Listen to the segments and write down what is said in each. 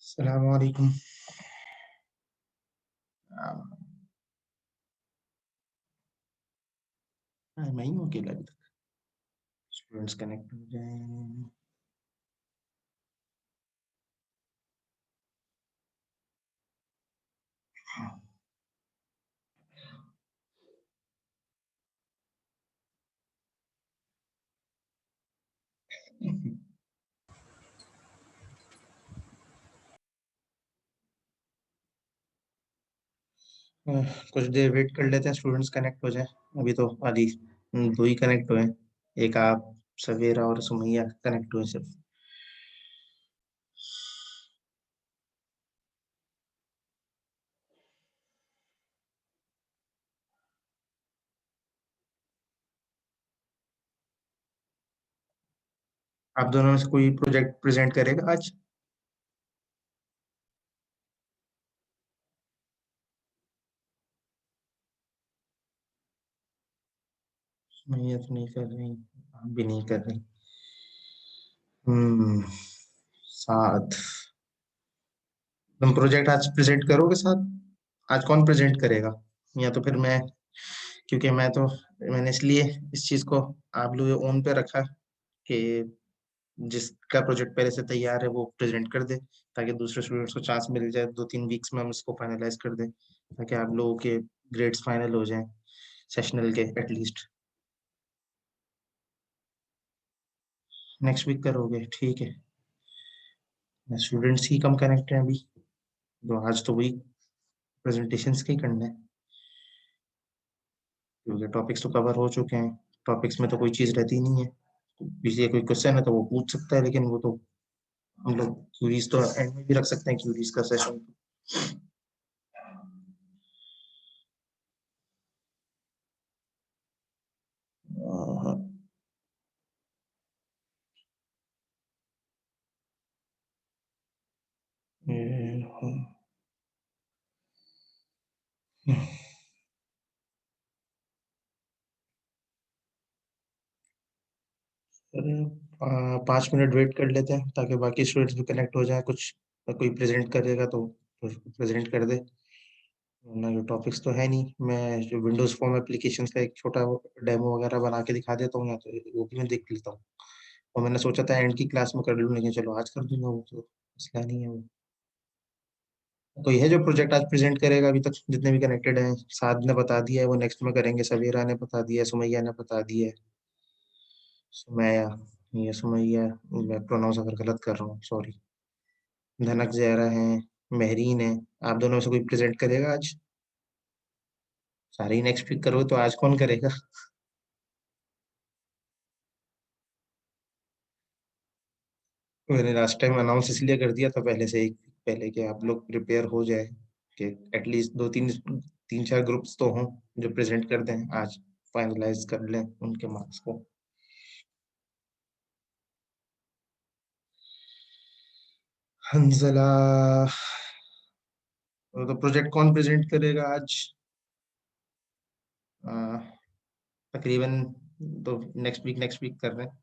अस्सलाम वालेकुम। मैं ही हूँ अकेला अभी तक। स्टूडेंट्स कनेक्ट हो जाए। कुछ देर वेट कर लेते हैं, स्टूडेंट्स कनेक्ट हो जाए। अभी तो खाली दो ही कनेक्ट हुए हैं। एक आप, सवेरा और सुमैया कनेक्ट हुए सिर्फ। आप दोनों में से कोई प्रोजेक्ट प्रेजेंट करेगा आज? सुमैया तो नहीं कर रही, आप भी नहीं कर रही। हम्म। साथ। तुम प्रोजेक्ट आज प्रेजेंट करोगे साथ? आज कौन प्रेजेंट करेगा? या तो फिर मैं, क्योंकि मैंने इसलिए इस चीज को आप लोग ऑन पे रखा कि जिसका प्रोजेक्ट पहले से तैयार है वो प्रेजेंट कर दे, ताकि दूसरे स्टूडेंट्स को चांस मिल जाए 2-3 वीक्स में हम इसको फाइनलाइज कर दें, ताकि आप लोगों के ग्रेड्स फाइनल हो जाएं सेशनल के एटलीस्ट। नेक्स्ट वीक करोगे? ठीक है। स्टूडेंट्स ही कम कनेक्ट हैं अभी, तो आज तो वही प्रेजेंटेशंस के ही करना है, क्योंकि टॉपिक्स तो कवर हो चुके हैं। टॉपिक्स में तो कोई चीज रहती नहीं है। पीछे कोई क्वेश्चन है तो वो पूछ सकता है, लेकिन वो तो हम लोग क्यूरीज तो एंड में भी रख सकते हैं, क्यूरीज का सेशन। अरे, 5 मिनट वेट कर लेते हैं ताकि बाकी स्टूडेंट्स भी कनेक्ट हो जाए। कुछ कोई प्रेजेंट करेगा तो प्रेजेंट कर दे, वरना जो टॉपिक्स तो है नहीं। मैं जो विंडोज फॉर्म एप्लीकेशन का एक छोटा डेमो वगैरह बना के दिखा देता हूँ, या तो वो भी मैं देख लेता हूँ। और मैंने सोचा था एंड की क्लास में कर लूँ, लेकिन चलो आज कर दूंगा, वो तो मसला नहीं है वो। कोई है जो प्रोजेक्ट आज प्रेजेंट करेगा? अभी तक जितने भी कनेक्टेड हैं, साद ने बता दिया है वो नेक्स्ट में करेंगे, सवेरा ने बता दिया है, सुमैया ने बता दिया है। सुमैया, ये सुमैया, मैं प्रोनाउंस अगर गलत कर रहा हूँ सॉरी। धनक जहरा है, महरीन है। आप दोनों में से कोई प्रेजेंट करेगा आज? सारे ही नेक्स्ट वीक करो तो आज कौन करेगा? मैंने लास्ट टाइम अनाउंस इसलिए कर दिया था पहले से, एक week पहले, कि आप लोग प्रिपेयर हो जाए, कि एटलीस्ट 2-3 3-4 ग्रुप्स तो हों जो प्रेजेंट कर दें आज, फाइनलाइज कर लें उनके मार्क्स को। हंजला, तो प्रोजेक्ट कौन प्रेजेंट करेगा आज? अ, तकरीबन तो नेक्स्ट वीक कर रहे हैं,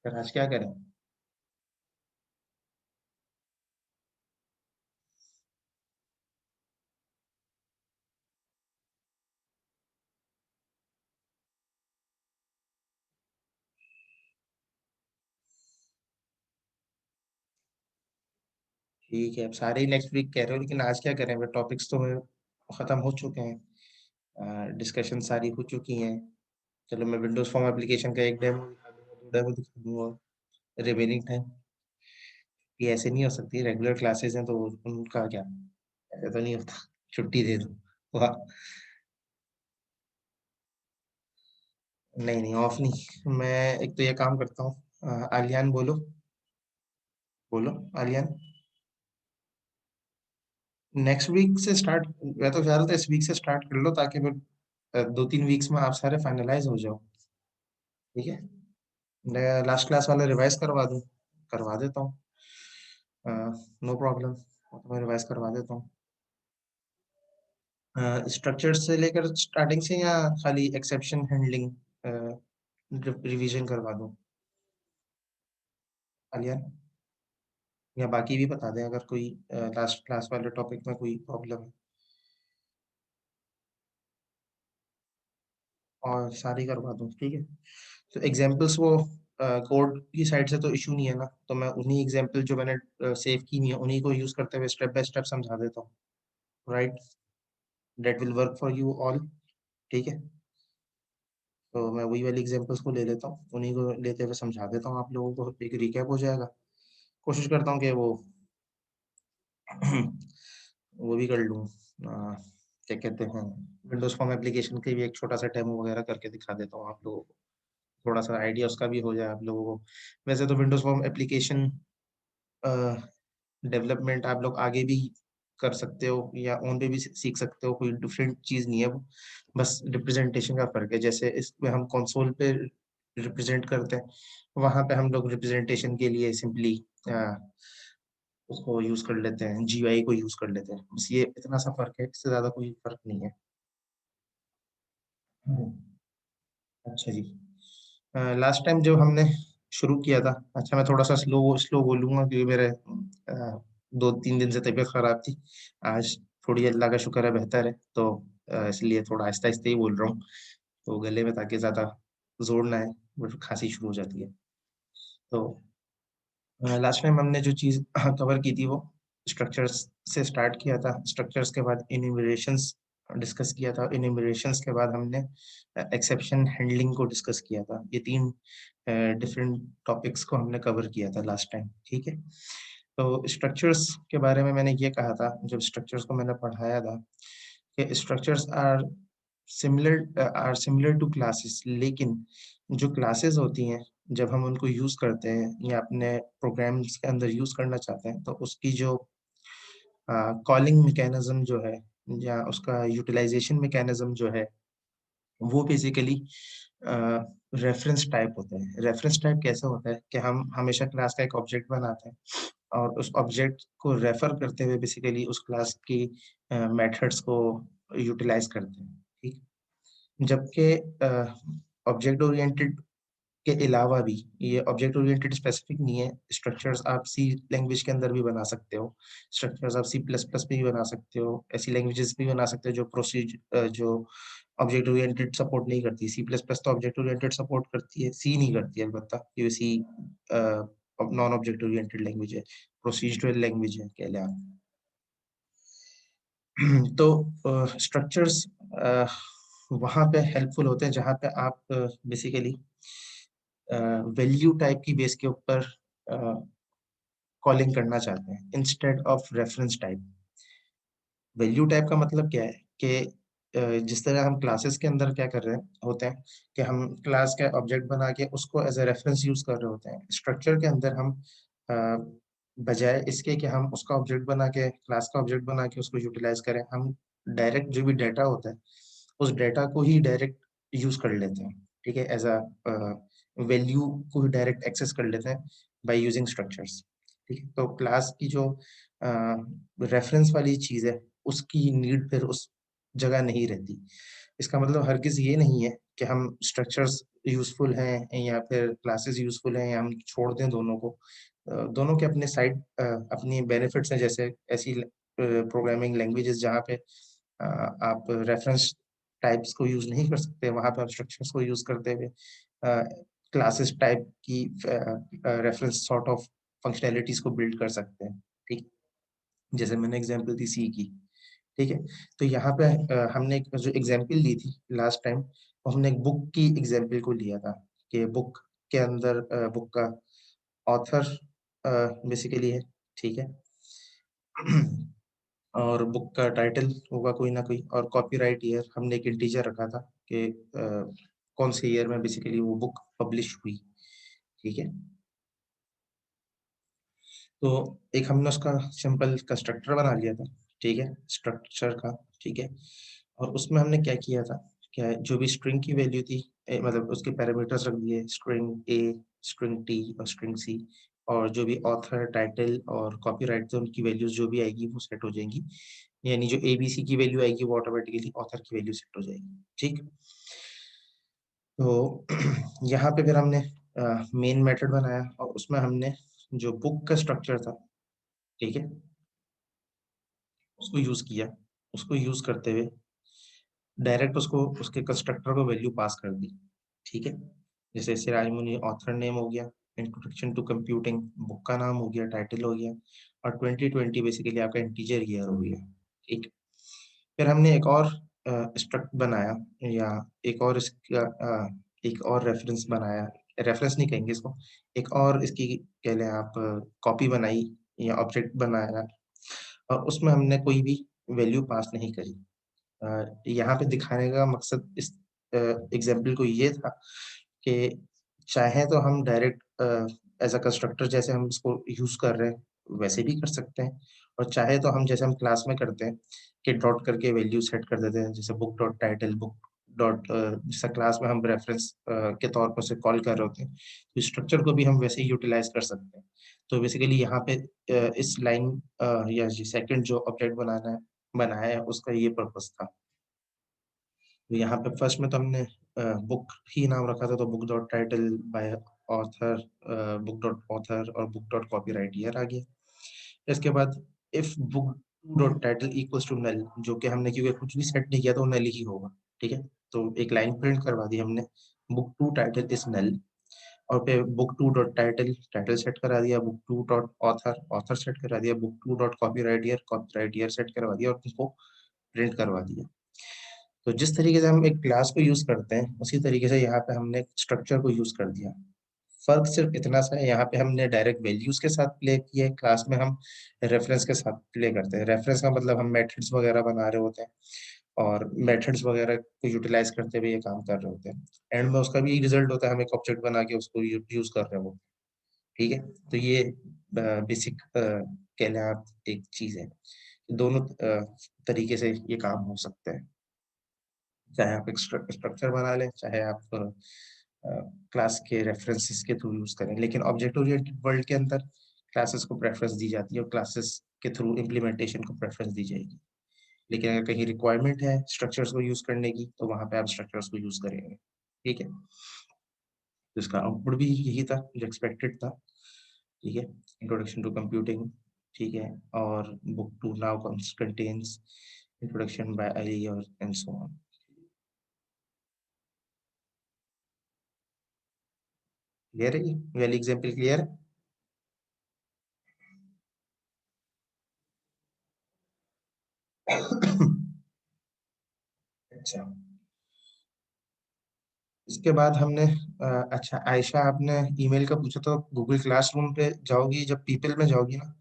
फिर आज क्या करें? ठीक है, अब सारे ही नेक्स्ट वीक कह रहे हो, लेकिन आज क्या करें? टॉपिक्स तो खत्म हो चुके हैं, डिस्कशन सारी हो चुकी हैं। चलो मैं विंडोज फॉर्म एप्लीकेशन का एक डेमो दिखा दूंगा, 2 डेमो दिखा दूंगा। रिमेनिंग टाइम ये ऐसे नहीं हो सकती, रेगुलर क्लासेस हैं तो उनका क्या, ऐसा तो नहीं होता छुट्टी दे दो। वाह। नहीं नहीं, ऑफ नहीं। मैं एक तो ये काम करता हूँ। आलियान बोलो, बोलो आलियान। नेक्स्ट वीक से स्टार्ट, मैं तो चाह रहा था इस वीक से स्टार्ट कर लो, ताकि फिर 2-3 वीक्स में आप सारे फाइनलाइज हो जाओ। ठीक है, मैं लास्ट क्लास वाला रिवाइज करवा दूँ, करवा देता हूँ। नो प्रॉब्लम, मैं रिवाइज करवा देता हूँ। स्ट्रक्चर से लेकर स्टार्टिंग से, या खाली एक्सेप्शन हैंडलिंग रिवीजन करवा दूँ? आलिया, या बाकी भी बता दें अगर कोई लास्ट क्लास वाले टॉपिक में कोई प्रॉब्लम है, और सारी करवा दूँ, ठीक है। तो एग्जांपल्स वो कोड की साइड से तो इशू नहीं है ना, तो मैं उन्हीं एग्जांपल जो मैंने सेव की नहीं है उन्हीं को यूज करते हुए स्टेप बाय स्टेप समझा देता हूँ, right. That will work for you all, ठीक है। तो मैं वही वाली एग्जांपल्स को ले लेता हूँ, उन्हीं को लेते हुए समझा देता हूँ आप लोगों को, एक रिकैप हो जाएगा। कोशिश करता हूँ कि वो वो भी कर लूँ, क्या कहते हैं, विंडोज फॉर्म एप्लीकेशन के भी एक छोटा सा डेमो वगैरह करके दिखा देता हूँ आप लोगों को, थोड़ा सा आइडिया उसका भी हो जाए आप लोगों को। वैसे तो विंडोज फॉर्म एप्लीकेशन डेवलपमेंट आप लोग आगे भी कर सकते हो या ऑन पे भी सीख सकते हो, कोई डिफरेंट चीज नहीं है वो, बस रिप्रेजेंटेशन का फर्क है। जैसे इसमें हम कंसोल पे रिप्रेजेंट करते हैं, वहां पे हम लोग रिप्रेजेंटेशन के लिए सिंपली उसको यूज कर लेते हैं, जीयूआई को यूज कर लेते हैं, बस ये इतना सा फर्क है, इससे ज्यादा कोई फर्क नहीं है। हम्म, अच्छा जी। लास्ट टाइम जब हमने शुरू किया था, अच्छा मैं थोड़ा सा स्लो स्लो बोलूंगा क्योंकि मेरे 2-3 दिन से तबीयत खराब थी। आज थोड़ी अल्लाह का शुक्र है बेहतर है, तो इसलिए थोड़ा आहिस्ता आहिस्ता ही बोल रहा हूँ, तो गले में ताकि ज्यादा जोर ना आए, बट खांसी शुरू हो जाती है। तो लास्ट टाइम हमने जो चीज कवर की थी वो स्ट्रक्चर्स से स्टार्ट किया था, स्ट्रक्चर्स के बाद इन्यूमरेशंस डिस्कस किया था, इन्यूमरेशंस के बाद हमने एक्सेप्शन हैंडलिंग को डिस्कस किया था। ये 3 डिफरेंट टॉपिक्स को हमने कवर किया था लास्ट टाइम, ठीक है। तो स्ट्रक्चर्स के बारे में मैंने ये कहा था जब स्ट्रक्चर्स को मैंने पढ़ाया था कि structures are similar to classes, लेकिन जो क्लासेस होती हैं जब हम उनको यूज करते हैं या अपने प्रोग्राम्स के अंदर यूज करना चाहते हैं, तो उसकी जो कॉलिंग मैकेनिज्म जो है या उसका यूटिलाइजेशन मैकेनिज्म जो है, वो बेसिकली रेफरेंस टाइप होता है। रेफरेंस टाइप कैसे होता है कि हम हमेशा क्लास का एक ऑब्जेक्ट बनाते हैं और उस ऑब्जेक्ट को रेफर करते हुए बेसिकली उस क्लास की मेथड्स को यूटिलाइज करते हैं, ठीक। जबकि ऑब्जेक्ट ओरिएंटेड के अलावा भी, ये ऑब्जेक्ट ओरिएंटेड स्पेसिफिक नहीं है, स्ट्रक्चर्स आप सी लैंग्वेज के अंदर भी बना सकते हो, स्ट्रक्चर्स आप सी प्लस प्लस पे भी बना सकते हो, ऐसी लैंग्वेजेस भी बना सकते हो जो ऑब्जेक्ट ओरिएंटेड सपोर्ट नहीं करती। सी प्लस प्लस तो ऑब्जेक्ट ओरिएंटेड सपोर्ट करती है, सी नहीं करती है अलबत्ता, ये सी नॉन ऑब्जेक्ट ओरिएंटेड लैंग्वेज है, प्रोसीजरल लैंग्वेज है कह लें आप। तो स्ट्रक्चर्स वहाँ पे हेल्पफुल होते हैं जहाँ पे आप बेसिकली वैल्यू टाइप की बेस के ऊपर कॉलिंग करना चाहते हैं instead of reference type. Value type का मतलब क्या है कि जिस तरह हम क्लासेस के अंदर क्या कर रहे हैं होते हैं कि हम क्लास का ऑब्जेक्ट बना के उसको एज ए रेफरेंस यूज कर रहे होते हैं, स्ट्रक्चर के अंदर हम अ, बजाय इसके कि हम उसका ऑब्जेक्ट बना के क्लास का ऑब्जेक्ट बना के उसको यूटिलाइज करें, हम डायरेक्ट जो भी डाटा होता है उस डाटा को ही डायरेक्ट यूज कर लेते हैं, ठीक है, एज अ वैल्यू को ही डायरेक्ट एक्सेस कर लेते हैं बाय यूजिंग स्ट्रक्चर्स, ठीक है। तो क्लास की जो रेफरेंस वाली चीज है उसकी नीड फिर उस जगह नहीं रहती। इसका मतलब हरगिज ये नहीं है कि हम स्ट्रक्चर्स यूजफुल हैं या फिर क्लासेस यूजफुल हैं या हम छोड़ दें दोनों को। दोनों के अपने साइड अपनी बेनिफिट्स हैं, जैसे ऐसी प्रोग्रामिंग लैंग्वेजेस जहाँ पे आप रेफरेंस टाइप्स को यूज नहीं कर सकते, वहां पे आप स्ट्रक्चर्स को यूज करते हुए क्लासेस टाइप की रेफरेंस सॉर्ट ऑफ फंक्शनैलिटीज को बिल्ड कर सकते हैं, ठीक। जैसे मैंने एग्जांपल दी सी की, ठीक है। तो यहाँ पे हमने एक जो एग्जांपल ली थी लास्ट टाइम, हमने एक बुक की एग्जांपल को लिया था कि बुक के अंदर बुक का ऑथर बेसिकली है, ठीक है। और बुक का टाइटल होगा कोई ना कोई, और कॉपीराइट ईयर हमने एक इंटीजर रखा था कि कौन से ईयर में बेसिकली वो बुक पब्लिश हुई, ठीक है। तो एक हमने उसका सिंपल कंस्ट्रक्टर बना लिया था, ठीक है, स्ट्रक्चर का, ठीक है। और उसमें हमने क्या किया था, क्या जो भी स्ट्रिंग की वैल्यू थी, मतलब उसके पैरामीटर्स रख दिए, स्ट्रिंग ए, स्ट्रिंग टी और स्ट्रिंग सी, और जो भी ऑथर, टाइटल और कॉपीराइट थे उनकी वैल्यूज जो भी आएगी वो सेट हो जाएंगी, यानी जो एबीसी की वैल्यू आएगी वो ऑटोमेटिकली ऑथर की वैल्यू सेट हो जाएगी, ठीक। तो यहाँ पे फिर हमने मेन मेथड बनाया और उसमें हमने जो बुक का स्ट्रक्चर था, ठीक है, उसको यूज किया। उसको यूज करते हुए डायरेक्ट उसको उसके कंस्ट्रक्टर को वैल्यू पास कर दी, ठीक है। जैसे सिराज मुनी ऑथर नेम हो गया, इंट्रोडक्शन टू कंप्यूटिंग बुक का नाम हो गया, टाइटल हो गया, और 2020 बेसिकली आपका इंटीजर ईयर हो गया, ठीक। फिर हमने एक और स्ट्रक्ट बनाया, या एक और इसका एक और रेफरेंस बनाया, रेफरेंस नहीं कहेंगे इसको, एक और इसकी कह लें आप कॉपी बनाई या ऑब्जेक्ट बनाया, और उसमें हमने कोई भी वैल्यू पास नहीं करी। यहाँ पे दिखाने का मकसद इस एग्जाम्पल को ये था कि चाहे तो हम डायरेक्ट एज अ कंस्ट्रक्टर जैसे हम इसको यूज कर रहे हैं वैसे भी कर सकते हैं, और चाहे तो हम जैसे हम क्लास में करते हैं कि डॉट करके वैल्यू सेट कर देते हैं, जैसे book dot title, book dot जैसा क्लास में हम रेफरेंस के तौर पर से कॉल कर रहे होते हैं, तो स्ट्रक्चर को भी हम वैसे ही यूटिलाइज कर सकते हैं। तो बेसिकली यहाँ पे इस लाइन या सेकंड जो ऑब्जेक्ट बनाया है उसका ये पर्पस था। तो यहाँ पे फर्स्ट में तो हमने बुक ही नाम रखा था, तो book dot title by author, book dot author और बुक डॉट कॉपीराइट ईयर आ गया। इसके बाद if book dot title equals to null, जो कि हमने क्योंकि कुछ भी सेट नहीं किया तो नल ही होगा, ठीक है। तो एक लाइन प्रिंट करवा दी हमने, book two title is null, और फिर book two dot title title set करा दिया, book two dot author author set करा दिया, book two dot copyright year set करवा दिया, और उनको प्रिंट करवा दिया। तो जिस तरीके से हम एक क्लास को यूज करते हैं उसी तरीके से यहाँ पे हमने स्ट्रक्चर को यूज कर दिया। फर्क सिर्फ इतना सा है, यहाँ पे हमने डायरेक्ट वैल्यूज के साथ प्ले किया है, क्लास में हम रेफरेंस के साथ प्ले करते हैं। रेफरेंस का मतलब हम मेथड्स वगैरह बना रहे होते हैं, और मेथड्स वगैरह को यूटिलाइज करते हुए ये काम कर रहे होते हैं। एंड में उसका भी रिजल्ट होता है, हम एक ऑब्जेक्ट बना के उसको यूज कर रहे होते हैं, ठीक है। तो ये बेसिक कह लें आप एक चीज है, दोनों तरीके से ये काम हो सकता है, चाहे आप एक स्ट्रक्चर बना लें, चाहे आप क्लास के रेफरेंसेस के थ्रू यूज करें। लेकिन ऑब्जेक्ट ओरिएंटेड वर्ल्ड के अंदर क्लासेस को प्रेफरेंस दी जाती है, और क्लासेस के थ्रू इम्प्लीमेंटेशन को प्रेफरेंस दी जाएगी। लेकिन अगर कहीं रिक्वायरमेंट है स्ट्रक्चर्स को यूज करने की, तो वहां पे आप स्ट्रक्चर्स को यूज करेंगे, ठीक है। तो इसका आउटपुट भी यही था जो एक्सपेक्टेड था, ठीक है। इंट्रोडक्शन टू कंप्यूटिंग, ठीक है, और book two now contains introduction by Ali और एंड सो ऑन। क्लियर है, ये वाली एग्जांपल क्लियर है? अच्छा, इसके बाद हमने अच्छा आयशा, आपने ईमेल का पूछा, तो गूगल क्लासरूम पे जाओगी, जब पीपल में जाओगी ना,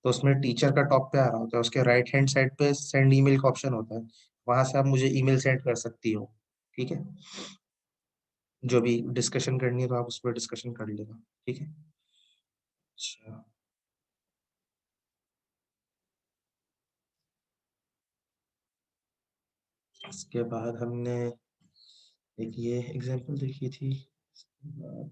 तो उसमें टीचर का टॉप पे आ रहा होता है, उसके राइट हैंड साइड पे सेंड ईमेल का ऑप्शन होता है, वहां से आप मुझे ईमेल सेंड कर सकती हो, ठीक है। जो भी डिस्कशन करनी है तो आप उस पर डिस्कशन कर लेना, ठीक है। अच्छा, इसके बाद हमने एक ये एग्जांपल देखी थी, इसके बाद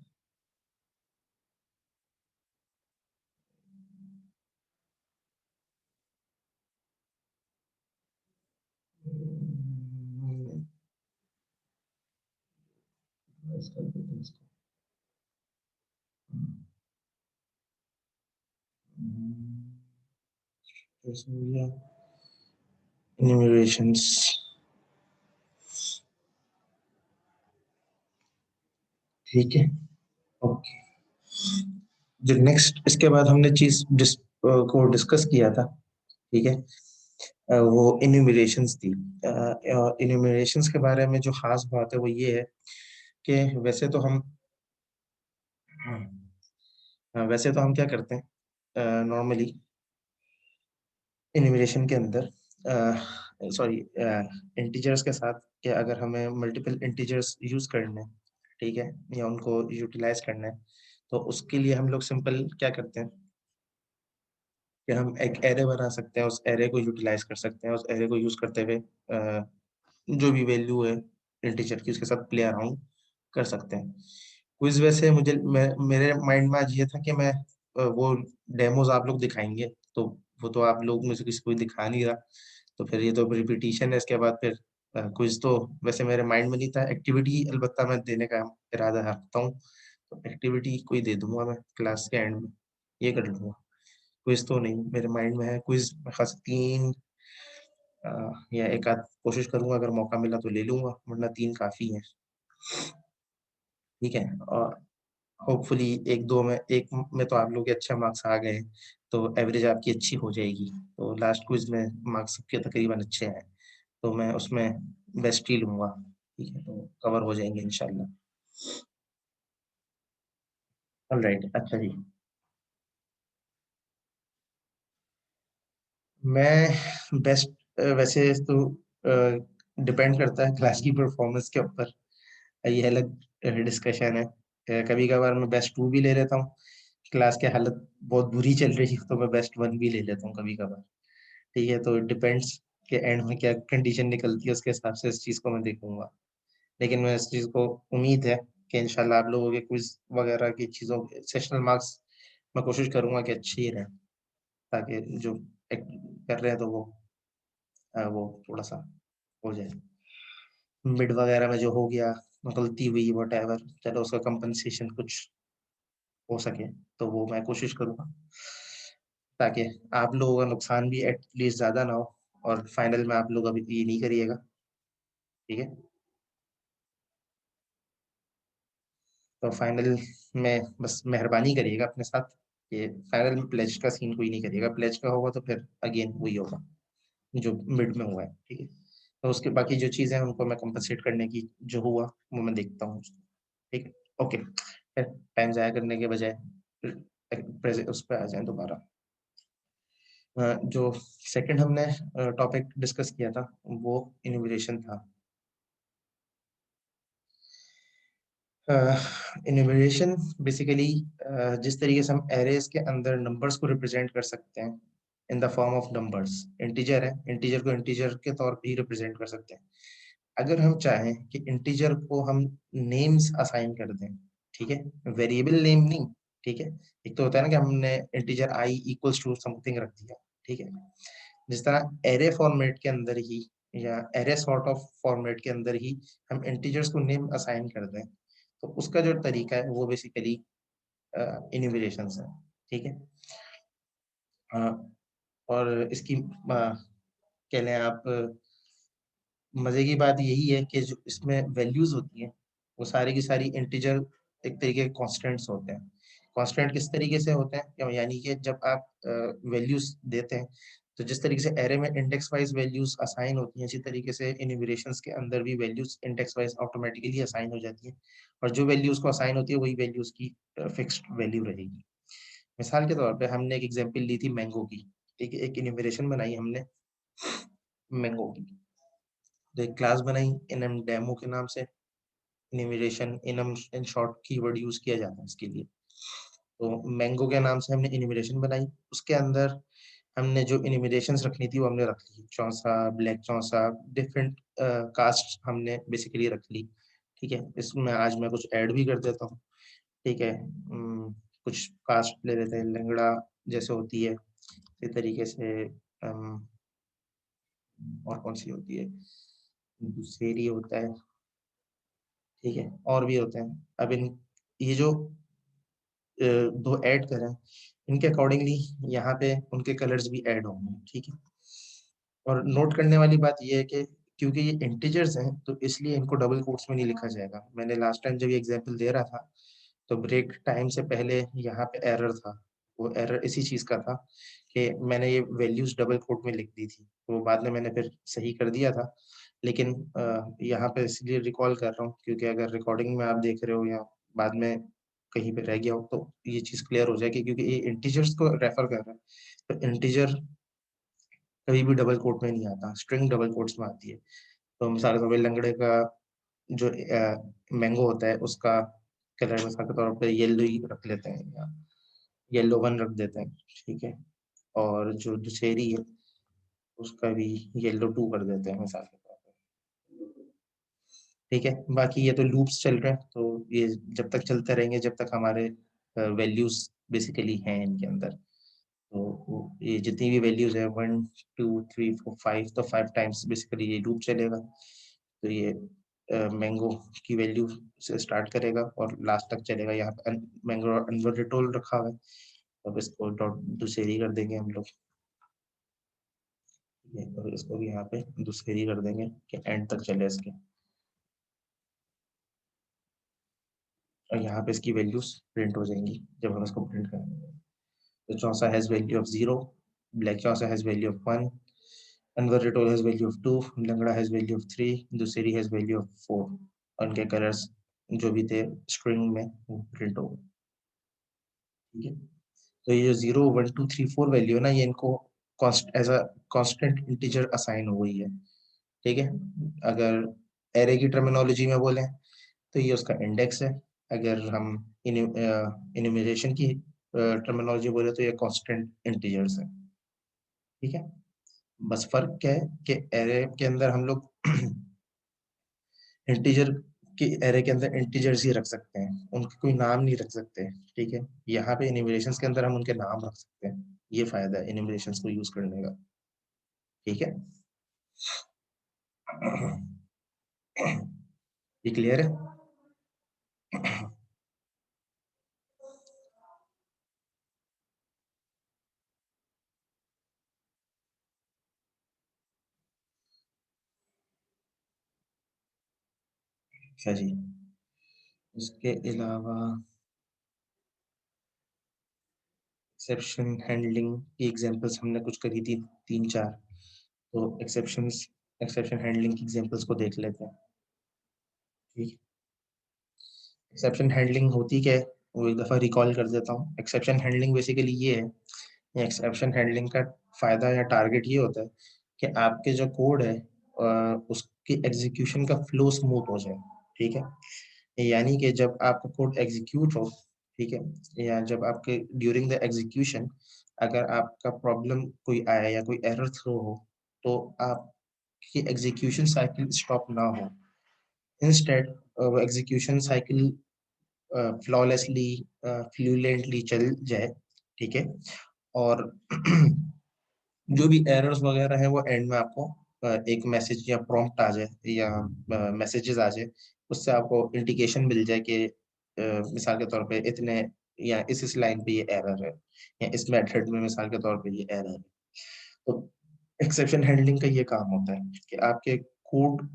इसका इन्यूमरेशंस, ठीक है, ओके। जो नेक्स्ट इसके बाद हमने चीज को डिस्कस किया था, ठीक है, वो इन्यूमरेशंस थी। इन्यूमरेशंस के बारे में जो खास बात है वो ये है कि वैसे तो हम क्या करते हैं नॉर्मली इन्यूमरेशन के अंदर, सॉरी, इंटीजर्स के साथ, कि अगर हमें मल्टीपल इंटीजर्स यूज करने हैं, ठीक है, या उनको यूटिलाइज करना है, तो उसके लिए हम लोग सिंपल क्या करते हैं कि हम एक एरे बना सकते हैं, उस एरे को यूटिलाइज कर सकते हैं, उस एरे को यूज करते हुए जो भी वैल्यू है इंटीजर की उसके साथ प्ले अराउंड कर सकते हैं। क्विज वैसे मेरे माइंड में आज ये था कि मैं वो डेमोज आप लोग दिखाएंगे, तो वो तो आप लोग में से किसी को दिखा नहीं रहा, तो फिर ये तो रिपीटिशन है। इसके बाद फिर क्विज तो वैसे मेरे माइंड में नहीं था, एक्टिविटी अलबत्ता मैं देने का इरादा रखता हूँ, तो एक्टिविटी कोई दे दूंगा मैं क्लास के एंड में, ये कर लूंगा। क्विज तो नहीं मेरे माइंड में है, क्विज में खास 3 या एक आध कोशिश करूंगा, अगर मौका मिला तो ले लूंगा, वरना 3 काफी है। ठीक है। और होपफुली एक दो में, एक में तो आप लोग के अच्छे मार्क्स आ गए, तो एवरेज आपकी अच्छी हो जाएगी, तो लास्ट क्विज में मार्क्स सबके तकरीबन अच्छे हैं, तो मैं उसमें बेस्ट ही लूंगा। ठीक है, तो कवर हो जाएंगे इंशाल्लाह। ऑलराइट, अच्छा जी। मैं बेस्ट, वैसे तो डिपेंड करता है क्लास की परफॉर्मेंस के ऊपर, ये अलग डिस्कशन है। कभी कभार मैं बेस्ट 2 भी ले लेता हूँ, क्लास की हालत बहुत बुरी चल रही है तो मैं बेस्ट 1 भी ले लेता हूँ कभी कभार। ठीक है, तो डिपेंड्स के एंड में क्या कंडीशन निकलती है उसके हिसाब से इस चीज़ को मैं देखूंगा। लेकिन मैं इस चीज़ को, उम्मीद है कि इंशाल्लाह आप लोगों के क्विज वगैरह की चीज़ों, सेशनल मार्क्स मैं कोशिश करूंगा कि अच्छे ही रहें, ताकि जो कर रहे हैं तो वो थोड़ा सा हो जाए। मिड वगैरह में जो हो गया, गलती हुई, वट एवर, चलो उसका कंपनसेशन कुछ हो सके तो वो मैं कोशिश करूंगा, ताकि आप लोगों का नुकसान भी एटलीस्ट ज्यादा ना हो, और फाइनल में आप लोग अभी ये नहीं करिएगा। ठीक है, तो फाइनल में बस मेहरबानी करिएगा अपने साथ, कि फाइनल में प्लेज का सीन कोई नहीं करिएगा, प्लेज का होगा तो फिर अगेन वही होगा जो मिड में हुआ है। ठीक है, तो उसके बाकी जो चीज़ें हैं उनको मैं कंपनसेट करने की जो हुआ वो मैं देखता हूँ। ठीक है, ओके, फिर टाइम ज़ाया करने के बजाय प्रेजेंट उस पर आ जाए दोबारा। जो सेकंड हमने टॉपिक डिस्कस किया था वो इन्यूमरेशन था। इन्यूमरेशन बेसिकली जिस तरीके से हम एरेज के अंदर नंबर्स को रिप्रेजेंट कर सकते हैं in the form of numbers, integer है, इंटीजर को इंटीजर के तौर पे ही रिप्रेजेंट कर सकते हैं। अगर हम चाहें कि इंटीजर को हम नेम्स असाइन कर दें, ठीक है, वेरिएबल नेम नहीं, ठीक है, एक तो होता है ना कि हमने integer I equals to something रख दिया, ठीक है, जिस तरह एरे फॉर्मेट के अंदर ही या एरे सॉर्ट ऑफ फॉर्मेट के अंदर ही हम इंटीजर्स को नेम असाइन कर दें, तो उसका जो तरीका है वो बेसिकली इन्यूमरेशन है। ठीक है, अ, और इसकी कह लें आप, मजे की बात यही है कि जो इसमें वैल्यूज होती हैं वो सारी की सारी इंटीजर, एक तरीके के कॉन्स्टेंट्स होते हैं। कॉन्स्टेंट किस तरीके से होते हैं, यानी कि जब आप वैल्यूज देते हैं, तो जिस तरीके से एरे में इंडेक्स वाइज वैल्यूज असाइन होती हैं, इसी तरीके से इन्यूमरेशंस के अंदर भी values index wise automatically assign हो जाती हैं, और जो वैल्यूज को असाइन होती है वही वैल्यूज की फिक्स्ड वैल्यू रहेगी। मिसाल के तौर पे हमने एक एग्जांपल ली थी मैंगो की, ठीक है, एक इन्यूमरेशन बनाई हमने मैंगो की, तो एक क्लास बनाई इनम डेमो के नाम से। Enumeration enum in short keyword use किया जाता है इसके लिए। तो मैंगो के नाम से हमने इन्यूमरेशन बनाई, उसके अंदर हमने जो इन्यूमरेशंस रखनी थी वो हमने रख ली, Chausa, black Chausa, different caste हमने बेसिकली रख ली। ठीक है, इसमें आज मैं कुछ ऐड भी कर देता हूँ। ठीक है, कुछ कास्ट ले लेते हैं, लंगड़ा जैसे होती है, इसी तरीके से और कौन सी होती है, दूसरी होता है। ठीक है, और भी होते हैं। अब इन ये जो दो ऐड करें, इनके अकॉर्डिंगली यहाँ पे उनके कलर्स भी ऐड होंगे। ठीक है, और नोट करने वाली बात ये है कि क्योंकि ये इंटीजर्स हैं तो इसलिए इनको डबल कोट्स में नहीं लिखा जाएगा। मैंने लास्ट टाइम जब ये एग्जांपल दे रहा था तो ब्रेक टाइम से पहले यहाँ पे एरर था, वो एरर इसी चीज का था कि मैंने ये वैल्यूज डबल कोट में लिख दी थी, तो वो बाद में मैंने फिर सही कर दिया था। लेकिन यहाँ पे इसलिए रिकॉल कर रहा हूँ क्योंकि अगर रिकॉर्डिंग में आप देख रहे हो या बाद में कहीं पे रह गया हो तो ये चीज क्लियर हो जाएगी, क्योंकि ये इंटीजर्स को रेफर कर रहा है, तो इंटीजर कभी भी डबल कोट में नहीं आता, स्ट्रिंग डबल कोट्स में आती है। तो मिसाल के तौर पे लंगड़े का जो मैंगो होता है उसका कलर मिसाल के तौर पे येलो ही रख लेते हैं, या येलो 1 रख देते हैं। ठीक है, और जो दुशहरी है उसका भी येलो 2 कर देते हैं मिसाल के तौर पे। ठीक है, बाकी ये तो लूप्स चल रहे हैं, तो ये जब तक चलते रहेंगे जब तक हमारे वैल्यूज बेसिकली हैं इनके अंदर। तो ये जितनी भी वैल्यूज है 1 2 3 4 5, तो 5 टाइम्स बेसिकली ये लूप चलेगा। तो ये मैंगो की वैल्यू से स्टार्ट करेगा और लास्ट तक चलेगा। यहाँ पे मैंगो अनवर्टेड रखा हुआ है, अब इसको डॉट दूसरी कर देंगे हम लोग, और इसको भी यहाँ पे दूसरी कर देंगे कि एंड तक चले इसके, और यहाँ पे इसकी वैल्यूज प्रिंट हो जाएंगी जब हम इसको प्रिंट करेंगे। तो Chausa has value of 0, black Chausa has value of 1, Anwar Ratol has value of 2, Langra has value of 3, दूसरी हैज वैल्यू ऑफ 4। उनके कलर्स जो भी थे स्ट्रिंग में वो प्रिंट हो गए। ठीक है, तो ये जो 0 1 2 3 4 वैल्यू है ना, ये इनको as a constant integer assign हो गई है। ठीक है, अगर एरे की टर्मिनोलॉजी में बोलें तो ये उसका इंडेक्स है, अगर हम इन्यूमरेशन की टर्मिनोलॉजी बोले तो ये कांस्टेंट इंटीजर्स है। ठीक है, बस फर्क क्या है कि एरे के अंदर हम लोग इंटीजर के एरे के अंदर इंटीजर्स ही रख सकते हैं, उनके कोई नाम नहीं रख सकते। ठीक है, यहाँ पे इन्यूमरेशंस के अंदर हम उनके नाम रख सकते हैं, ये फायदा है इन्यूमरेशंस को यूज करने का। ठीक है, ये क्लियर है? अच्छा जी, इसके अलावा एक्सेप्शन हैंडलिंग की एग्जांपल्स हमने कुछ करी थी, 3 4। तो एक्सेप्शन हैंडलिंग की एग्जांपल्स को देख लेते हैं। ठीक, एक्सेप्शन हैंडलिंग होती क्या है वो एक दफ़ा रिकॉल कर देता हूँ। एक्सेप्शन हैंडलिंग बेसिकली ये है, एक्सेप्शन हैंडलिंग का फायदा या टारगेट ये होता है कि आपके जो कोड है उसकी एग्जीक्यूशन का फ्लो स्मूथ हो जाए। ठीक है, यानी कि जब आपका कोड एग्जीक्यूट हो, ठीक है, या जब आपके ड्यूरिंग द एग्जीक्यूशन अगर आपका प्रॉब्लम कोई आया या कोई एरर थ्रो हो, तो आपकी एग्जीक्यूशन साइकिल स्टॉप ना हो, इंस्टेड एग्जीक्यूशन साइकिल फ्लॉलेसली फ्लूलेंटली चल जाए। ठीक है, और जो भी एरर्स वगैरह है वो एंड में आपको एक मैसेज या प्रॉम्प्ट आ जाए या मैसेजेस आ जाए, उससे आपको इंडिकेशन मिल जाए कि मिसाल के तौर पे इतने या इस लाइन पे ये एरर है, या इस मेथड में मिसाल के तौर पे ये एरर है। तो एक्सेप्शन हैंडलिंग का ये काम होता है कि आपके कोड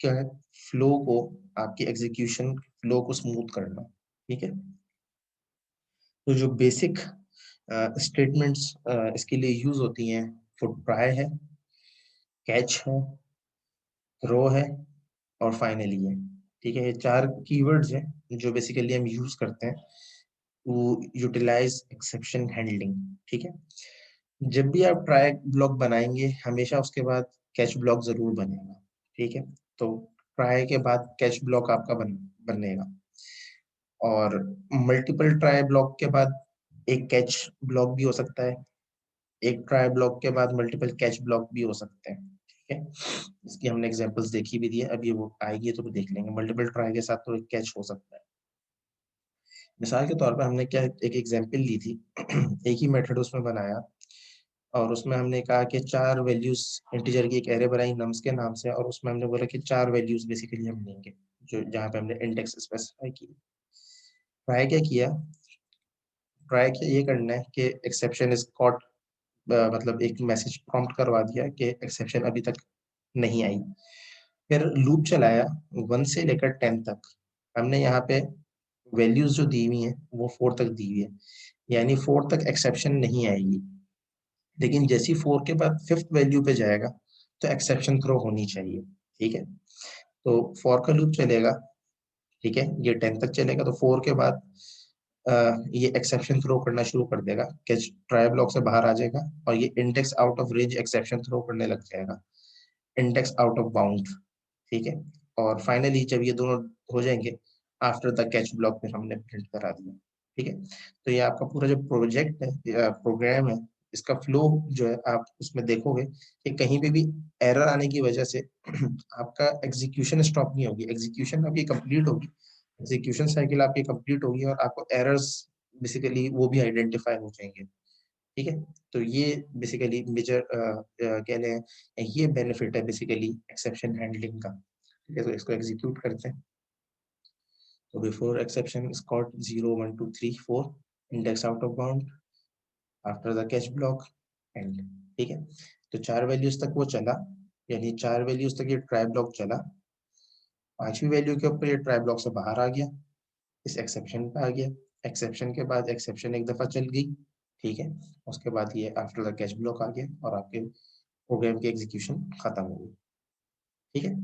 क्या है, फ्लो को, आपकी एग्जीक्यूशन फ्लो को स्मूथ करना। ठीक है, तो जो बेसिक स्टेटमेंट्स इसके लिए यूज होती हैं, फुट ट्राई है, कैच है, थ्रो है, और फाइनली है। ठीक है, ये 4 कीवर्ड्स हैं जो बेसिकली हम यूज करते हैं टू यूटिलाइज एक्सेप्शन हैंडलिंग। ठीक है, जब भी आप ट्राई ब्लॉक बनाएंगे हमेशा उसके बाद कैच ब्लॉक जरूर बनेगा। ठीक है, तो ट्राई के बाद कैच ब्लॉक आपका बनेगा, और मल्टीपल ट्राई ब्लॉक के बाद एक कैच ब्लॉक भी हो सकता है, एक ट्राई ब्लॉक के बाद मल्टीपल कैच ब्लॉक भी हो सकते हैं। ठीक है, इसकी हमने एग्जांपल्स देखी भी दी है, अभी वो आएगी तो देख लेंगे। मल्टीपल ट्राई के साथ तो एक कैच हो सकता है। मिसाल के तौर पर हमने क्या एक एग्जांपल ली थी, एक ही मेथड उसमें बनाया, और उसमें हमने कहा कि 4 वैल्यूज इंटीजर की एक एरे बनाई नम्स के नाम से, और उसमें हमने बोला कि 4 वैल्यूज बेसिकली हम लेंगे, जो जहाँ पे हमने इंडेक्स स्पेसिफाई की। ट्राई क्या किया, ट्राई किया ये करना है कि एक्सेप्शन इज कॉट, मतलब एक मैसेज प्रॉम्प्ट करवा दिया कि एक्सेप्शन अभी तक नहीं आई। फिर लूप चलाया 1 से लेकर 10 तक, हमने यहाँ पे वैल्यूज जो दी हुई हैं वो 4 तक दी हुई है, यानी 4 तक एक्सेप्शन नहीं आएगी। लेकिन जैसी 4 के बाद 5th वैल्यू पे जाएगा तो एक्सेप्शन थ्रो होनी चाहिए। ठीक है, तो फॉर का लूप चलेगा। ठीक है, ये 10 तक चलेगा, तो 4 के बाद ये एक्सेप्शन थ्रो करना शुरू कर देगा, कैच ट्राई ब्लॉक से बाहर आ जाएगा, और ये index out of range exception throw करने लग जाएगा, इंडेक्स आउट ऑफ बाउंड। ठीक है, और फाइनली जब ये दोनों हो जाएंगे, आफ्टर द कैच ब्लॉक में हमने प्रिंट करा दिया। ठीक है, तो ये आपका पूरा जो प्रोजेक्ट है, प्रोग्राम है, इसका फ्लो जो है आप उसमें देखोगे कि कहीं पे भी एरर आने की वजह से आपका एग्जीक्यूशन स्टॉप नहीं होगी, एग्जीक्यूशन आपकी कंप्लीट होगी, एग्जीक्यूशन साइकिल आपकी कंप्लीट होगी, और आपको एरर्स बेसिकली वो भी आइडेंटिफाई हो जाएंगे। ठीक है, तो ये बेसिकली मेजर कह लें, ये बेनिफिट है बेसिकली एक्सेप्शन हैंडलिंग का। ठीक है, तो इसको एग्जीक्यूट करते हैं। तो before exception is called 0 1 2 3 4 index out of bound, after the catch block and. ठीक है, तो 4 वैल्यूज तक वो चला, यानी 4 वैल्यूज तक ये ट्राई ब्लॉक चला। 5वीं वैल्यू के ऊपर ये ट्राई ब्लॉक से बाहर आ गया, इस एक्सेप्शन पे आ गया। एक्सेप्शन के बाद एक्सेप्शन एक दफा चल गई, ठीक है, उसके बाद ये आफ्टर द कैच ब्लॉक आ गया और आपके प्रोग्राम की एग्जीक्यूशन खत्म हो गई। ठीक है,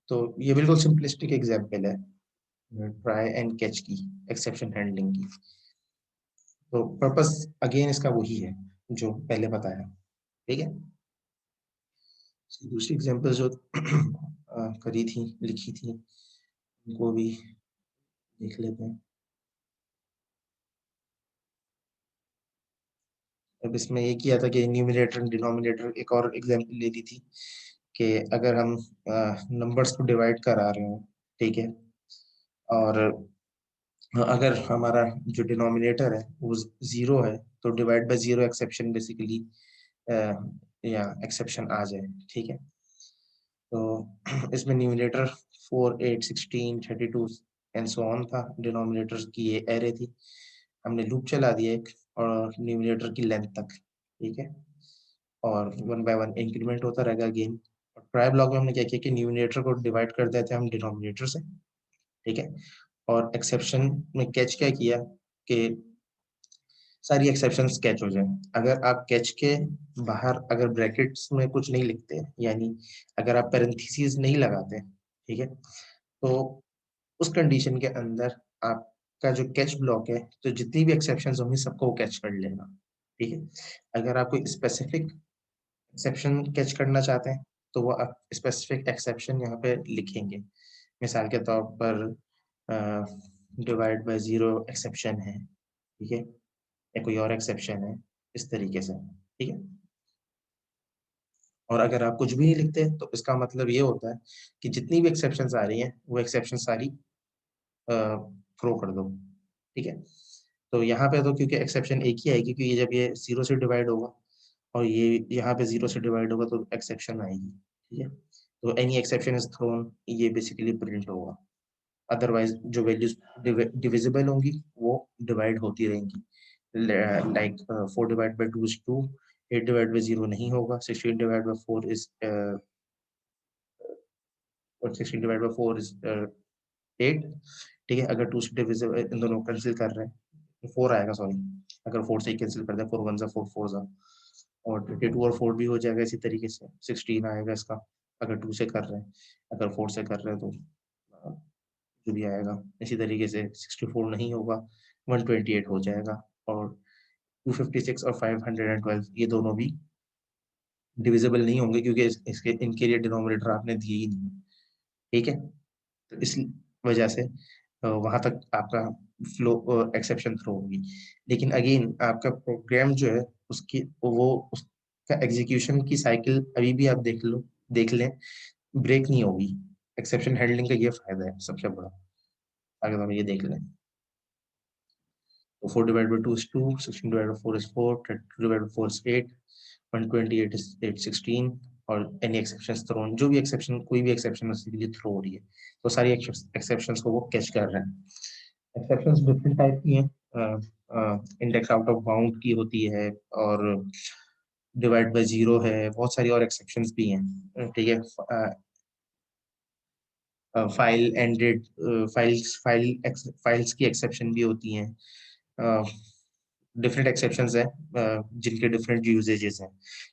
तो ये बिल्कुल सिंपलिस्टिक एग्जांपल है ट्राई एंड कैच की, एक्सेप्शन हैंडलिंग की। तो पर्पस अगेन इसका वही है जो पहले बताया। ठीक है, दूसरी एग्जांपल जो करी थी, लिखी थी, उनको भी देख लेते हैं। अब इसमें ये किया था कि न्यूमरेटर डिनोमिनेटर, एक और एग्जांपल ले ली थी कि अगर हम नंबर्स को डिवाइड करा रहे हो, ठीक है, और अगर हमारा जो डिनोमिनेटर है वो जीरो है, तो divide by zero exception basically या एक्सेप्शन आ जाए। ठीक है, तो इसमें न्यूमरेटर 4, 8, 16, 32 एंड सो ऑन था, डिनोमिनेटर की ये एरे थी। हमने लूप चला दिया एक, और न्यूमरेटर की लेंथ तक, ठीक है, और वन बाय वन इंक्रीमेंट होता रहेगा गेन। और ट्राई ब्लॉक में हमने क्या किया कि न्यूमरेटर को डिवाइड कर देते हैं हम डिनोमिनेटर से, ठीक है, और एक्सेप्शन में कैच क्या किया कि सारी एक्सेप्शंस कैच हो जाए। अगर आप कैच के बाहर अगर ब्रैकेट्स में कुछ नहीं लिखते, यानी अगर आप पैरेंथेसिस नहीं लगाते, ठीक है, तो उस कंडीशन के अंदर आपका जो कैच ब्लॉक है, तो जितनी भी एक्सेप्शंस होंगी सबको वो कैच कर लेगा। ठीक है, अगर आप कोई स्पेसिफिक एक्सेप्शन कैच करना चाहते हैं, तो वो आप स्पेसिफिक एक्सेप्शन यहाँ पे लिखेंगे। मिसाल के तौर पर डिवाइड बाय जीरो एक्सेप्शन है, ठीक है, या कोई और एक्सेप्शन है, इस तरीके से। ठीक है, और अगर आप कुछ भी नहीं लिखते तो इसका मतलब ये होता है कि जितनी भी एक्सेप्शंस आ रही हैं वो एक्सेप्शन सारी थ्रो कर दो। ठीक है, तो यहाँ पे तो क्योंकि एक्सेप्शन एक ही आएगी, क्योंकि जब ये जीरो से डिवाइड होगा और ये यहाँ पे जीरो से डिवाइड होगा तो एक्सेप्शन आएगी। ठीक है, तो एनी एक्सेप्शन इज थ्रोन, ये बेसिकली प्रिंट होगा। अदरवाइज जो वैल्यूज डिविजिबल होंगी वो डिवाइड होती रहेंगी। Like 4 divide by 2 is 2, 8 divide by 0 नहीं होगा, 16 divide by 4 is 16 divide by 4 is 8। ठीक है, अगर 2 से डिविजिबल इन दोनों कैंसिल कर रहे हैं, 4 आएगा, सॉरी, अगर 4 से कैंसिल कर दे, 4 1 4 4 जा, और 22 और 4 भी हो जाएगा इसी तरीके से, 16 आएगा इसका अगर 2 से कर रहे हैं, अगर 4 से कर रहे हैं तो जो भी आएगा। इसी तरीके से 64 नहीं होगा, 128 हो जाएगा, और 256 और 512 ये दोनों भी डिविजिबल नहीं होंगे क्योंकि इसके इनके लिए डिनोमिनेटर आपने दिए ही नहीं। ठीक है, तो इस वजह से वहां तक आपका फ्लो एक्सेप्शन थ्रो होगी। लेकिन अगेन आपका प्रोग्राम जो है उसकी वो उसका एग्जीक्यूशन की साइकिल अभी भी आप देख लें, ब्रेक नहीं होगी। एक्सेप्शन हैंडलिंग का ये फायदा है सबसे बड़ा, अगर हम ये देख लें। तो 4 divided by 2 is 2, 16 divided by 4 is 4, 32 divided by 4 is 8, 128 is 816, और एनी एक्सेप्शन थ्रोन, जो भी एक्सेप्शन, कोई भी एक्सेप्शन उसके लिए थ्रो हो रही है, तो सारी एक्सेप्शंस को वो कैच कर रहे हैं। एक्सेप्शंस डिफरेंट टाइप की हैं, इंडेक्स आउट ऑफ बाउंड की होती है, और डिवाइड बाय जीरो है, बहुत सारी और एक्सेप्शंस भी हैं। ठीक है, फाइल एंडेड फाइल्स की एक्सेप्शन भी होती हैं। डिफरेंट एक्सेप्शंस हैं जिनके डिफरेंट यूजेजेस हैं।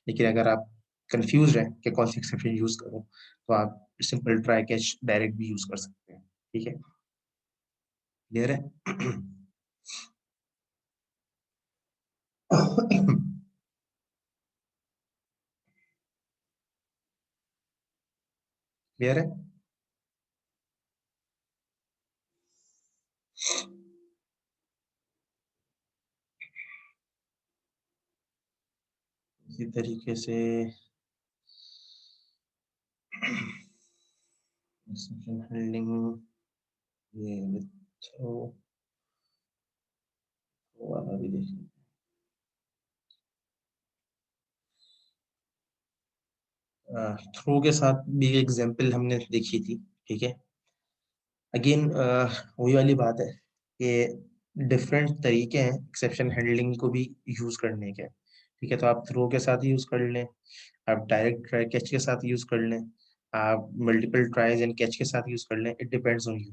लेकिन अगर आप कंफ्यूज हैं कि कौन सी एक्सेप्शन यूज करो, तो आप सिंपल ट्राई कैच डायरेक्ट भी यूज कर सकते हैं। ठीक है, क्लियर है? क्लियर है? इसी तरीके से एक्सेप्शन हैंडलिंग, ये थ्रो वाला भी देखें। थ्रो के साथ भी एग्जांपल हमने देखी थी। ठीक है, अगेन वही वाली बात है कि डिफरेंट तरीके हैं एक्सेप्शन हैंडलिंग को भी यूज करने के। ठीक है, तो आप थ्रो के साथ यूज कर लें, आप डायरेक्ट ट्राई कैच के साथ यूज कर लें, आप मल्टीपल ट्राइज एंड कैच के साथ यूज कर लें, इट डिपेंड्स ऑन यू।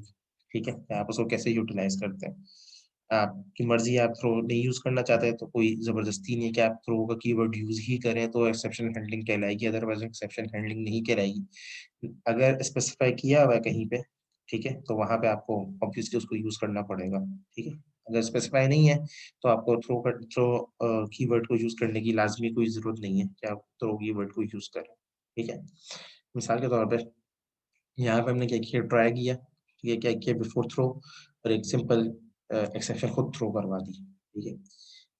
ठीक है, कि आप उसको कैसे यूटिलाइज करते हैं। आपकी मर्जी है, आप थ्रो नहीं यूज करना चाहते हैं तो कोई जबरदस्ती नहीं है कि आप थ्रो का कीवर्ड यूज ही करें तो एक्सेप्शन हैंडलिंग कहलाएगी, अदरवाइज एक्सेप्शन हैंडलिंग नहीं कहलाएगी। अगर स्पेसिफाई किया हुआ है कहीं पे, ठीक है, तो वहां पे आपको ऑब्वियसली उसको यूज करना पड़ेगा। ठीक है, अगर स्पेसिफाई नहीं है तो आपको थ्रो कीवर्ड को यूज करने की लाजमी कोई जरूरत नहीं है कि आप थ्रो कीवर्ड को यूज करें। ठीक है, मिसाल के तौर पे यहाँ पे हमने क्या किया, ट्राई किया, ठीक है, क्या किया बिफोर थ्रो, और एक सिंपल एक्सेप्शन खुद थ्रो करवा दी। ठीक है,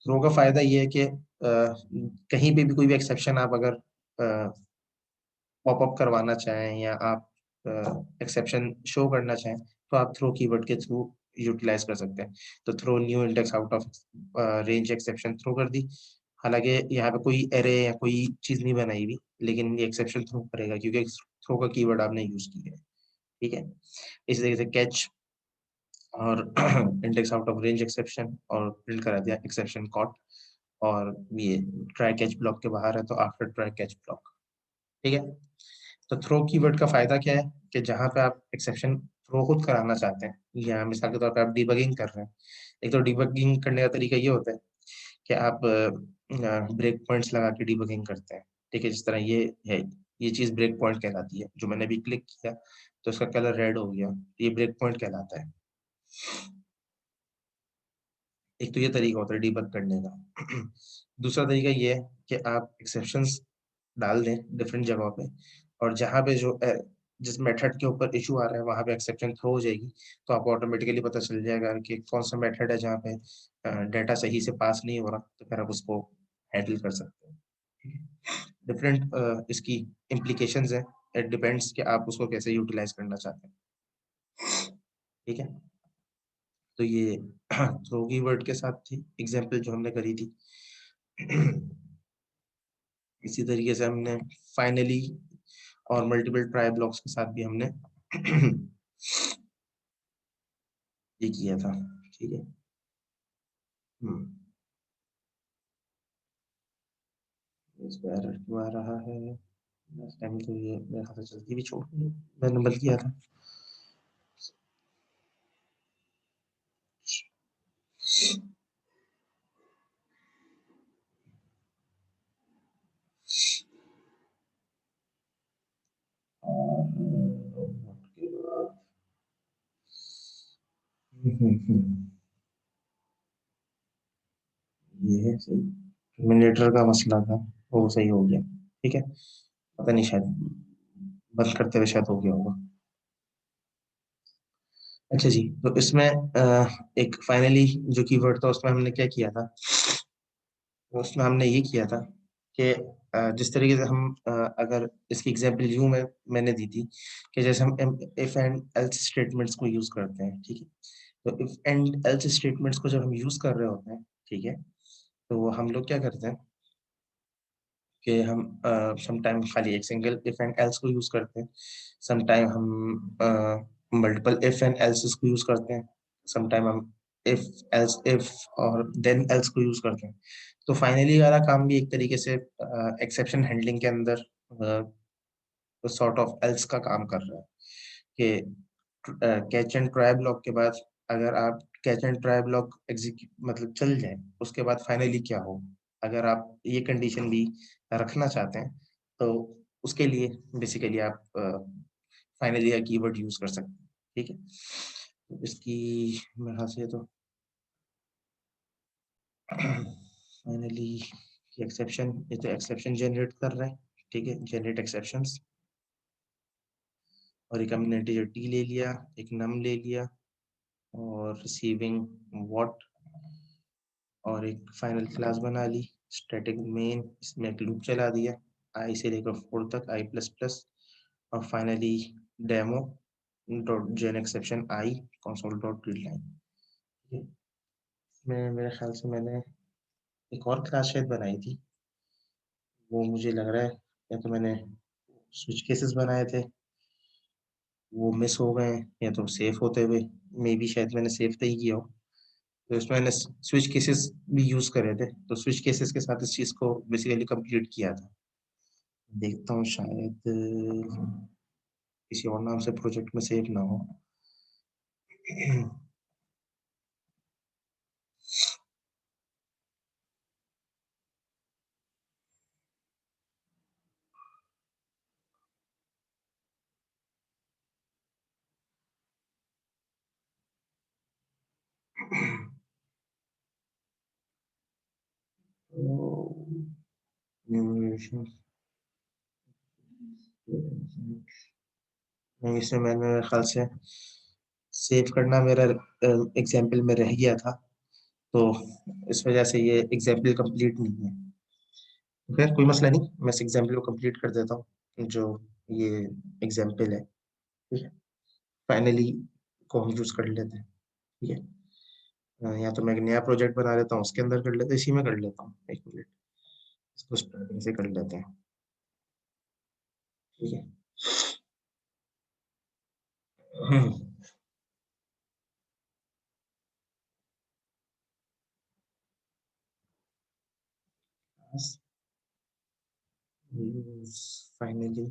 थ्रो का फायदा ये है कि कहीं पे भी कोई भी एक्सेप्शन आप अगर पॉपअप करवाना चाहें या आप एक्सेप्शन शो करना चाहें तो आप थ्रो कीवर्ड के थ्रू यूटिलाइज कर सकते हैं। तो throw new index out of range exception throw कर दी। हालांकि यहाँ पे कोई एरे या कोई चीज नहीं बनाई हुई, लेकिन ये एक्सेप्शन थ्रो करेगा क्योंकि थ्रो का कीवर्ड आपने यूज किया है। ठीक है, इसी तरीके से कैच और index out of range exception और प्रिंट करा दिया एक्सेप्शन कॉट, और ये ट्राई कैच ब्लॉक के बाहर है तो आफ्टर ट्राई कैच ब्लॉक। ठीक है, तो थ्रो कीवर्ड का फायदा क्या है कि जहां पे आप एक्सेप्शन थ्रो खुद कराना चाहते हैं, या मिसाल के तौर पे आप डीबगिंग कर रहे हैं। एक तो डीबगिंग करने का तरीका ये होता है कि आप ब्रेक पॉइंट्स लगा के डीबगिंग करते हैं। ठीक है, जिस तरह ये है, ये चीज ब्रेक पॉइंट कहलाती है। जो मैंने अभी क्लिक किया तो उसका कलर रेड हो गया, ये ब्रेक पॉइंट कहलाता है। एक तो ये तरीका होता है डीबग करने का। दूसरा तरीका ये है कि आप एक्सेप्शंस डाल दें डिफरेंट जगहों पे, और जहाँ पे जिस मेथड के ऊपर इशू आ रहा है वहां पे एक्सेप्शन थ्रो हो जाएगी। तो आपको ऑटोमेटिकली पता चल जाएगा कि कौन सा मेथड है जहाँ पे डाटा सही से पास नहीं हो रहा, तो फिर आप उसको हैंडल कर सकते हैं। डिफरेंट इसकी इम्प्लीकेशंस है, इट डिपेंड्स कि आप उसको कैसे यूटिलाइज करना चाहते हैं। ठीक है, तो ये थ्रो कीवर्ड के साथ थी एग्जांपल जो हमने करी थी। इसी तरीके से हमने फाइनली और मल्टीपल ट्राई ब्लॉक्स के साथ भी हमने ये किया था। ठीक है, हम्म, इस पर एरर क्यों आ रहा है? लास्ट टाइम तो ये मेरे ख्याल से जल्दी भी छोड़ गई, मैंने बंद किया था। के बाद ये है सही, टर्मिनेटर का मसला था, वो सही हो गया। ठीक है, पता नहीं शायद बंद करते हुए शायद हो गया होगा। अच्छा जी, तो इसमें एक फाइनली जो कीवर्ड था उसमें हमने क्या किया था, उसमें हमने ये किया था कि जिस तरीके से हम अगर इसकी एग्जांपल यूं में मैंने दी थी कि जैसे हम इफ एंड एल्स स्टेटमेंट्स को यूज करते हैं। ठीक है, तो इफ एंड एल्स स्टेटमेंट्स को जब हम यूज कर रहे होते हैं, ठीक है, तो हम लोग क्या करते हैं कि हम समटाइम खाली एक सिंगल इफ एंड एल्स को यूज करते हैं, समटाइम हम मल्टीपल इफ एंड एल्स को यूज करते हैं, समटाइम हम इफ एल्स इफ और देन एल्स को यूज करते हैं। तो फाइनली वाला काम भी एक तरीके से एक्सेप्शन हैंडलिंग के अंदर सॉर्ट ऑफ एल्स का काम कर रहा है कि कैच एंड ट्राई ब्लॉक के बाद अगर आप catch and try block execute मतलब चल जाए, उसके बाद फाइनली क्या हो, अगर आप ये कंडीशन भी रखना चाहते हैं तो उसके लिए बेसिकली आप फाइनली या कीवर्ड यूज कर सकते हैं। ठीक है, तो इसकी मेरे ख्याल से तो फाइनली एक्सेप्शन, ये तो एक्सेप्शन जनरेट कर रहा है। ठीक है, जनरेट एक्सेप्शंस, और एक हमने इंटीजर टी ले लिया, एक नम ले लिया, और रिसीविंग व्हाट, और एक फाइनल क्लास बना ली स्टैटिक मेन, इसमें एक लूप चला दिया आई से लेकर 4 तक, आई प्लस प्लस, और finally demo dot gen exception I console dot read line. मैं मेरे ख्याल से मैंने एक और क्लास शायद बनाई थी, वो मुझे लग रहा है या तो मैंने स्विच केसेस बनाए थे वो मिस हो गए हैं, या तो सेफ होते हुए, मे बी शायद मैंने सेफ नहीं किया हो। तो इसमें मैंने स्विच केसेस भी यूज करे थे, तो स्विच केसेस के साथ इस चीज को बेसिकली कंप्लीट किया था। देखता हूँ शायद किसी और नाम से प्रोजेक्ट में सेव ना हो। इसमें मैंने मेरे ख्याल से सेव करना मेरा एग्जाम्पल में रह गया था, तो इस वजह से ये एग्जाम्पल कंप्लीट नहीं है। खैर कोई मसला नहीं, मैं इस एग्जाम्पल को कंप्लीट कर देता हूँ जो ये एग्जाम्पल है। ठीक है, फाइनली को हम यूज कर लेते हैं। ठीक है, या तो मैं एक नया प्रोजेक्ट बना लेता हूँ, उसके अंदर कर लेते हैं, इसी में कर लेता हूँ। एक मिनट, इसको स्टार्टिंग से कर लेते हैं। ठीक है। हम्म, फाइनली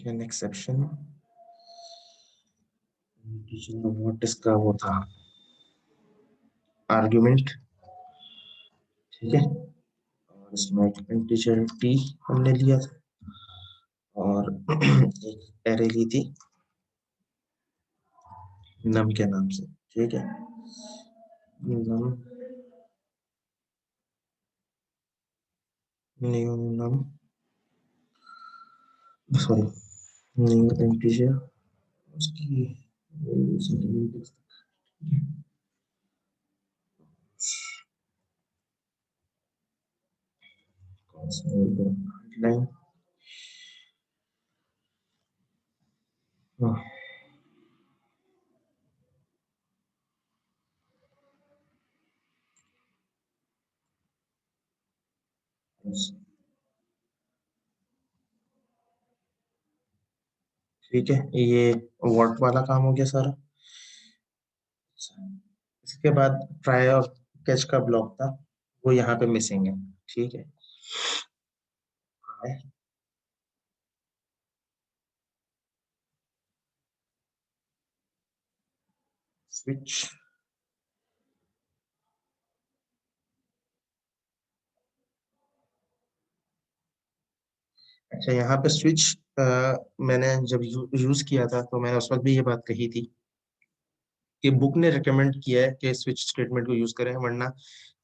an exception, व्हाट इसका वो था, आर्गुमेंट। ठीक है, और इसमें एक इंटीजर टी हमने लिया था, और एक एरे ली थी नम के नाम से। ठीक है, नम, न्यू नम, सॉरी, न्यू इंटीजर, उसकी लाइन, ठीक है, ये वर्ड वाला काम हो गया सारा। इसके बाद ट्राई और कैच का ब्लॉक था, वो यहाँ पे मिसिंग है। ठीक है, स्विच, अच्छा यहाँ पे स्विच मैंने जब यूज किया था तो मैंने उस वक्त भी ये बात कही थी कि बुक ने रिकमेंड किया है कि स्विच स्टेटमेंट को यूज करें, वरना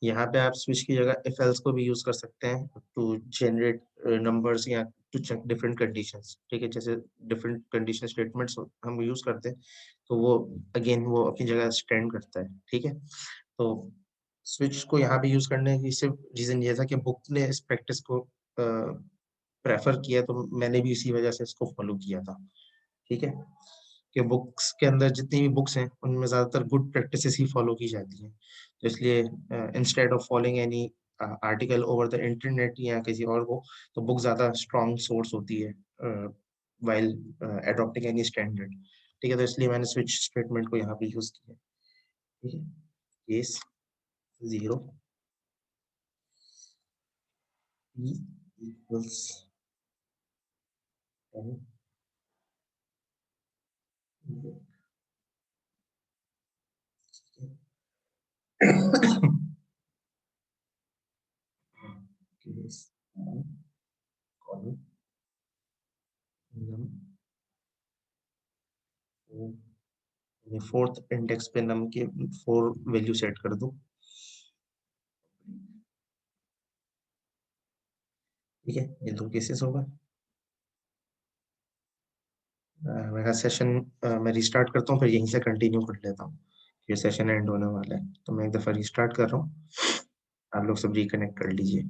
यहाँ पे आप स्विच की जगह इफ एल्स को भी यूज कर सकते हैं टू जनरेट नंबर्स या टू चेक डिफरेंट कंडीशंस। ठीक है, जैसे डिफरेंट कंडीशन स्टेटमेंट्स हम यूज करते हैं, तो वो अगेन वो अपनी जगह स्टैंड करता है। ठीक है, तो स्विच को यहाँ पे यूज करने की सिर्फ रीजन ये था कि बुक ने इस प्रैक्टिस को प्रेफर किया, तो मैंने भी इसी वजह से इसको फॉलो किया था। ठीक है, कि बुक्स के अंदर जितनी भी बुक्स हैं उनमें ज्यादातर गुड प्रैक्टिसेस ही फॉलो की जाती हैं, तो इसलिए instead of following any article over the internet या किसी और को, तो बुक ज्यादा स्ट्रॉन्ग सोर्स होती है वाइल एडॉप्टिंग एनी स्टैंडर्ड। ठीक है, तो इसलिए मैंने स्विच स्टेटमेंट को यहाँ पे यूज किया। ठीक है, case 0 e equals 10, case column num, fourth index पे नम के 4 वैल्यू सेट कर दूं। ठीक है, ये 2 केसेस होगा। मेरा सेशन मैं रिस्टार्ट करता हूँ, फिर यहीं से कंटिन्यू कर लेता हूँ। ये सेशन एंड होने वाला है, तो मैं एक दफा रिस्टार्ट कर रहा हूँ, आप लोग सब रिकनेक्ट कर लीजिए।